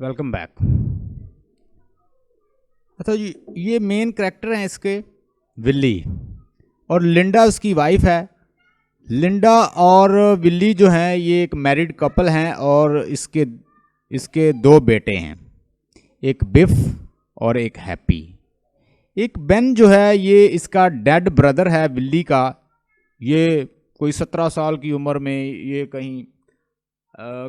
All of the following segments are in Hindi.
Welcome back. अच्छा जी, ये मेन कैरेक्टर हैं इसके विल्ली, और लिंडा उसकी वाइफ है। लिंडा और विल्ली जो हैं ये एक मैरिड कपल हैं और इसके दो बेटे हैं, एक बिफ और एक हैप्पी। एक बेन जो है ये इसका डेड ब्रदर है विल्ली का। ये कोई 17 साल की उम्र में ये कहीं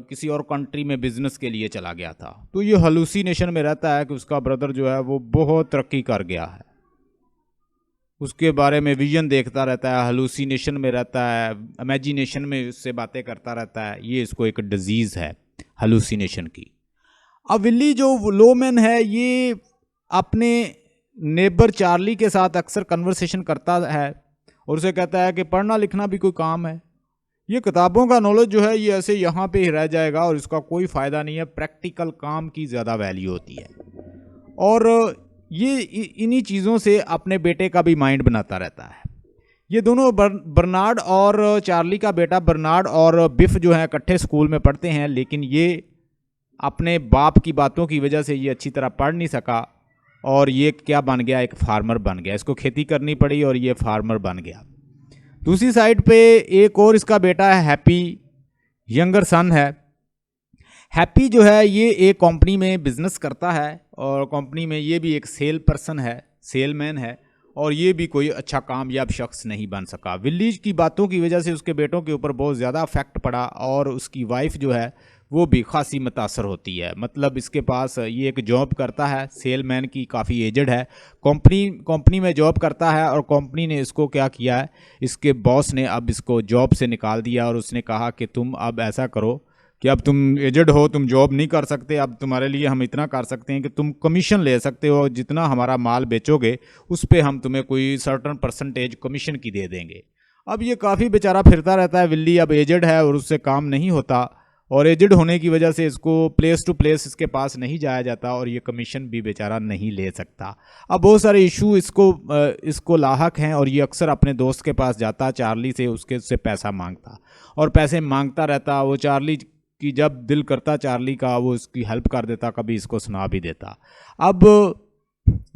किसी और कंट्री में बिजनेस के लिए चला गया था, तो ये हलूसिनेशन में रहता है कि उसका ब्रदर जो है वो बहुत तरक्की कर गया है। उसके बारे में विजन देखता रहता है, हलूसिनेशन में रहता है, इमेजिनेशन में उससे बातें करता रहता है। ये इसको एक डिजीज़ है हलूसिनेशन की। अब विल्ली जो लोमैन है ये अपने नेबर चार्ली के साथ अक्सर कन्वर्सेशन करता है और उसे कहता है कि पढ़ना लिखना भी कोई काम है। ये किताबों का नॉलेज जो है ये ऐसे यहाँ पे ही रह जाएगा और इसका कोई फ़ायदा नहीं है, प्रैक्टिकल काम की ज़्यादा वैल्यू होती है। और ये इन्हीं चीज़ों से अपने बेटे का भी माइंड बनाता रहता है। ये दोनों बर्नार्ड और चार्ली का बेटा बर्नार्ड और बिफ जो है इकट्ठे स्कूल में पढ़ते हैं, लेकिन ये अपने बाप की बातों की वजह से ये अच्छी तरह पढ़ नहीं सका और ये क्या बन गया, एक फार्मर बन गया। इसको खेती करनी पड़ी और ये फार्मर बन गया। दूसरी साइड पे एक और इसका बेटा है हैप्पी, यंगर सन है। हैप्पी जो है ये एक कंपनी में बिजनेस करता है और कंपनी में ये भी एक सेल पर्सन है, सेलमैन है, और ये भी कोई अच्छा कामयाब शख्स नहीं बन सका। विल्लीज की बातों की वजह से उसके बेटों के ऊपर बहुत ज़्यादा इफेक्ट पड़ा और उसकी वाइफ जो है वो भी खासी मुतासर होती है। मतलब इसके पास ये एक जॉब करता है, सेलमैन की, काफ़ी एजड है, कंपनी में जॉब करता है और कंपनी ने इसको क्या किया है, इसके बॉस ने अब इसको जॉब से निकाल दिया और उसने कहा कि तुम अब ऐसा करो कि अब तुम एजड हो, तुम जॉब नहीं कर सकते, अब तुम्हारे लिए हम इतना कर सकते हैं कि तुम कमीशन ले सकते हो, जितना हमारा माल बेचोगे उस पर हम तुम्हें कोई सर्टन परसेंटेज कमीशन की दे देंगे। अब ये काफ़ी बेचारा फिरता रहता है, विल्ली अब एजड है और उससे काम नहीं होता और एजड होने की वजह से इसको प्लेस टू प्लेस इसके पास नहीं जाया जाता और ये कमीशन भी बेचारा नहीं ले सकता। अब बहुत सारे इशू इसको लाहक हैं और ये अक्सर अपने दोस्त के पास जाता, चार्ली से, उससे पैसा मांगता और पैसे मांगता रहता। वो चार्ली की जब दिल करता चार्ली का वो इसकी हेल्प कर देता, कभी इसको सुना भी देता। अब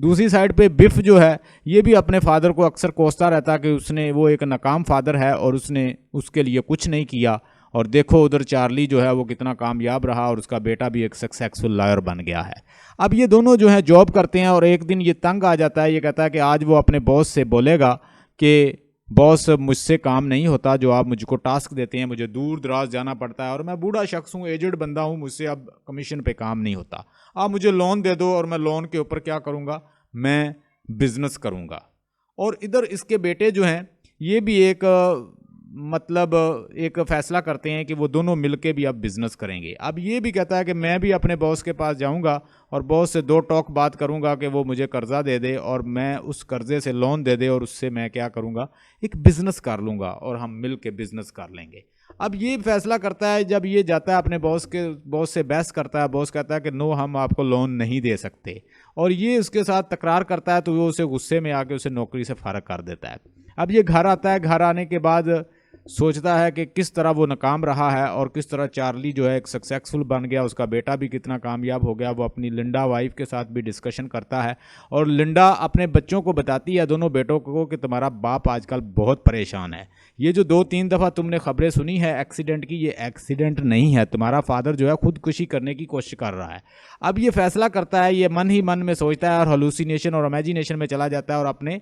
दूसरी साइड पे बिफ जो है ये भी अपने फादर को अक्सर कोसता रहता कि वो एक नाकाम फादर है और उसने उसके लिए कुछ नहीं किया, और देखो उधर चार्ली जो है वो कितना कामयाब रहा और उसका बेटा भी एक सक्सेसफुल लॉयर बन गया है। अब ये दोनों जो है जॉब करते हैं और एक दिन ये तंग आ जाता है, ये कहता है कि आज वो अपने बॉस से बोलेगा कि बॉस मुझसे काम नहीं होता, जो आप मुझको टास्क देते हैं, मुझे दूर दराज जाना पड़ता है और मैं बूढ़ा शख्स हूँ, एजड बंदा हूँ, मुझसे अब कमीशन पे काम नहीं होता, आप मुझे लोन दे दो और मैं लोन के ऊपर क्या करूँगा, मैं बिजनेस करूँगा। और इधर इसके बेटे जो हैं ये भी एक फ़ैसला करते हैं कि वो दोनों मिलके भी अब बिज़नेस करेंगे। अब ये भी कहता है कि मैं भी अपने बॉस के पास जाऊंगा और बॉस से 2 टॉक बात करूंगा कि वो मुझे कर्ज़ा दे दे और मैं उस कर्ज़े से लोन दे दे और उससे मैं क्या करूंगा, एक बिज़नेस कर लूँगा और हम मिल के बिज़नेस कर लेंगे। अब ये फैसला करता है, जब ये जाता है अपने बॉस से बहस करता है, बॉस कहता है कि नो, हम आपको लोन नहीं दे सकते, और ये उसके साथ तकरार करता है तो वो उसे गुस्से में आके उसे नौकरी से फारग कर देता है। अब ये घर आता है, घर आने के बाद सोचता है कि किस तरह वो नाकाम रहा है और किस तरह चार्ली जो है एक सक्सेसफुल बन गया, उसका बेटा भी कितना कामयाब हो गया। वो अपनी लिंडा वाइफ के साथ भी डिस्कशन करता है और लिंडा अपने बच्चों को बताती है, दोनों बेटों को, कि तुम्हारा बाप आजकल बहुत परेशान है। ये जो 2-3 दफ़ा तुमने खबरें सुनी है एक्सीडेंट की, ये एक्सीडेंट नहीं है, तुम्हारा फादर जो है खुदकुशी करने की कोशिश कर रहा है। अब ये फैसला करता है, ये मन ही मन में सोचता है और हलूसिनेशन और इमेजिनेशन में चला जाता है और अपने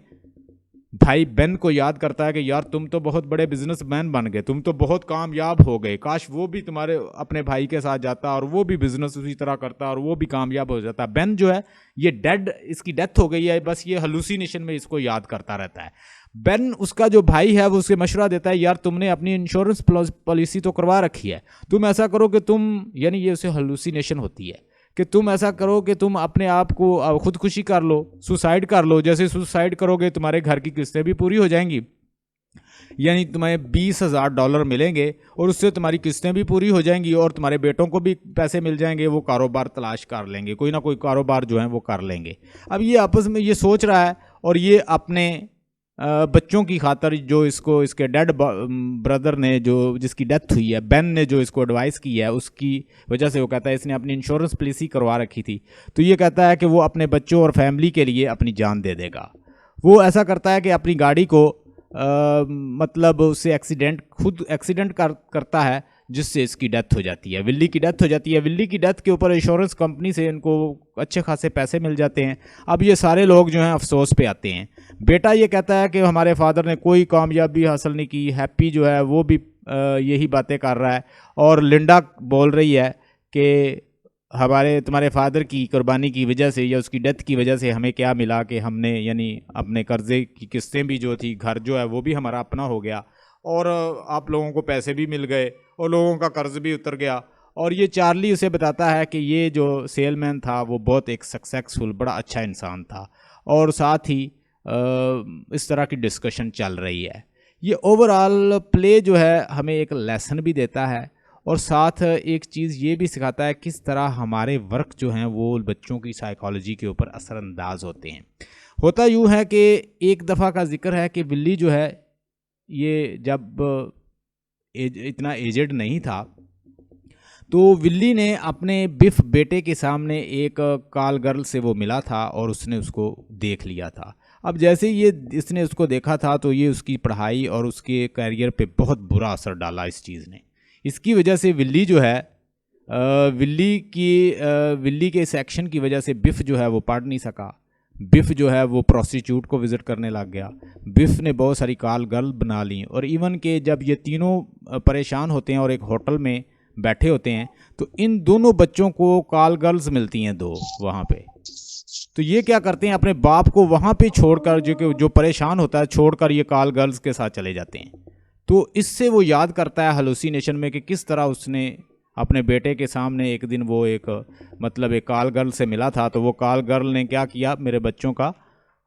भाई बेन को याद करता है कि यार तुम तो बहुत बड़े बिजनेसमैन बन गए, तुम तो बहुत कामयाब हो गए, काश वो भी तुम्हारे अपने भाई के साथ जाता और वो भी बिजनेस उसी तरह करता और वो भी कामयाब हो जाता। बेन जो है ये डेड, इसकी डेथ हो गई है, बस ये हलूसिनेशन में इसको याद करता रहता है। बेन, उसका जो भाई है, वो उसके मशवरा देता है, यार तुमने अपनी इंश्योरेंस पॉलिसी तो करवा रखी है, तुम ऐसा करो कि यानी ये उसे हलूसिनेशन होती है कि तुम ऐसा करो कि तुम अपने आप को खुदकुशी कर लो, सुसाइड कर लो। जैसे सुसाइड करोगे तुम्हारे घर की किस्तें भी पूरी हो जाएंगी, यानी तुम्हें $20,000 मिलेंगे और उससे तुम्हारी किस्तें भी पूरी हो जाएंगी और तुम्हारे बेटों को भी पैसे मिल जाएंगे, वो कारोबार तलाश कर लेंगे, कोई ना कोई कारोबार जो है वो कर लेंगे। अब ये आपस में ये सोच रहा है और ये अपने बच्चों की खातर जो इसको इसके डेड ब्रदर ने जो जिसकी डेथ हुई है, बेन ने जो इसको एडवाइस की है, उसकी वजह से वो कहता है इसने अपनी इंश्योरेंस पॉलिसी करवा रखी थी, तो ये कहता है कि वो अपने बच्चों और फैमिली के लिए अपनी जान दे देगा। वो ऐसा करता है कि अपनी गाड़ी को मतलब उससे खुद एक्सीडेंट करता है, जिससे इसकी डेथ हो जाती है, विल्ली की डेथ हो जाती है। विल्ली की डेथ के ऊपर इंश्योरेंस कंपनी से इनको अच्छे खासे पैसे मिल जाते हैं। अब ये सारे लोग जो हैं अफसोस पे आते हैं। बेटा ये कहता है कि हमारे फादर ने कोई कामयाबी हासिल नहीं की। हैप्पी जो है वो भी यही बातें कर रहा है, और लिंडा बोल रही है कि तुम्हारे फादर की कुर्बानी की वजह से या उसकी डेथ की वजह से हमें क्या मिला कि हमने यानी अपने कर्जे की किस्तें भी जो थी, घर जो है वो भी हमारा अपना हो गया, और आप लोगों को पैसे भी मिल गए और लोगों का कर्ज भी उतर गया। और ये चार्ली उसे बताता है कि ये जो सेलमैन था वो बहुत एक सक्सेसफुल बड़ा अच्छा इंसान था, और साथ ही इस तरह की डिस्कशन चल रही है। ये ओवरऑल प्ले जो है हमें एक लेसन भी देता है, और साथ एक चीज़ ये भी सिखाता है किस तरह हमारे वर्क जो हैं वो बच्चों की साइकोलॉजी के ऊपर असरअंदाज होते हैं। होता यूँ है कि एक दफ़ा का जिक्र है कि बिल्ली जो है ये जब इतना एजेड नहीं था, तो विल्ली ने अपने बिफ बेटे के सामने एक काल गर्ल से वो मिला था और उसने उसको देख लिया था। अब जैसे ही इसने उसको देखा था तो ये उसकी पढ़ाई और उसके करियर पे बहुत बुरा असर डाला इस चीज़ ने। इसकी वजह से विल्ली जो है विल्ली के इस एक्शन की वजह से बिफ जो है वो पढ़ नहीं सका। बिफ जो है वो प्रोस्टिट्यूट को विज़िट करने लग गया। बिफ ने बहुत सारी काल गर्ल बना ली, और इवन के जब ये तीनों परेशान होते हैं और एक होटल में बैठे होते हैं तो इन दोनों बच्चों को काल गर्ल्स मिलती हैं दो वहाँ पे। तो ये क्या करते हैं, अपने बाप को वहाँ पे छोड़कर, जो परेशान होता है, छोड़कर ये काल गर्ल्स के साथ चले जाते हैं। तो इससे वो याद करता है हेलुसिनेशन में कि किस तरह उसने अपने बेटे के सामने एक दिन वो एक काल गर्ल से मिला था, तो वो काल गर्ल ने क्या किया, मेरे बच्चों का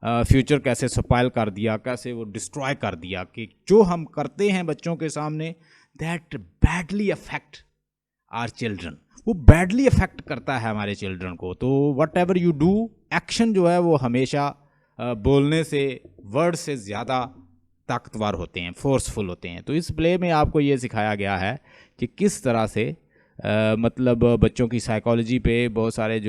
फ्यूचर कैसे स्पॉइल कर दिया, कैसे वो डिस्ट्रॉय कर दिया। कि जो हम करते हैं बच्चों के सामने, that badly affect our children, वो बैडली अफेक्ट करता है हमारे चिल्ड्रन को। तो whatever you do, action जो है वो हमेशा बोलने से, वर्ड से ज़्यादा ताकतवर होते हैं, फोर्सफुल होते हैं। तो इस प्ले में आपको ये सिखाया गया है कि किस तरह से बच्चों की साइकोलॉजी पे बहुत सारे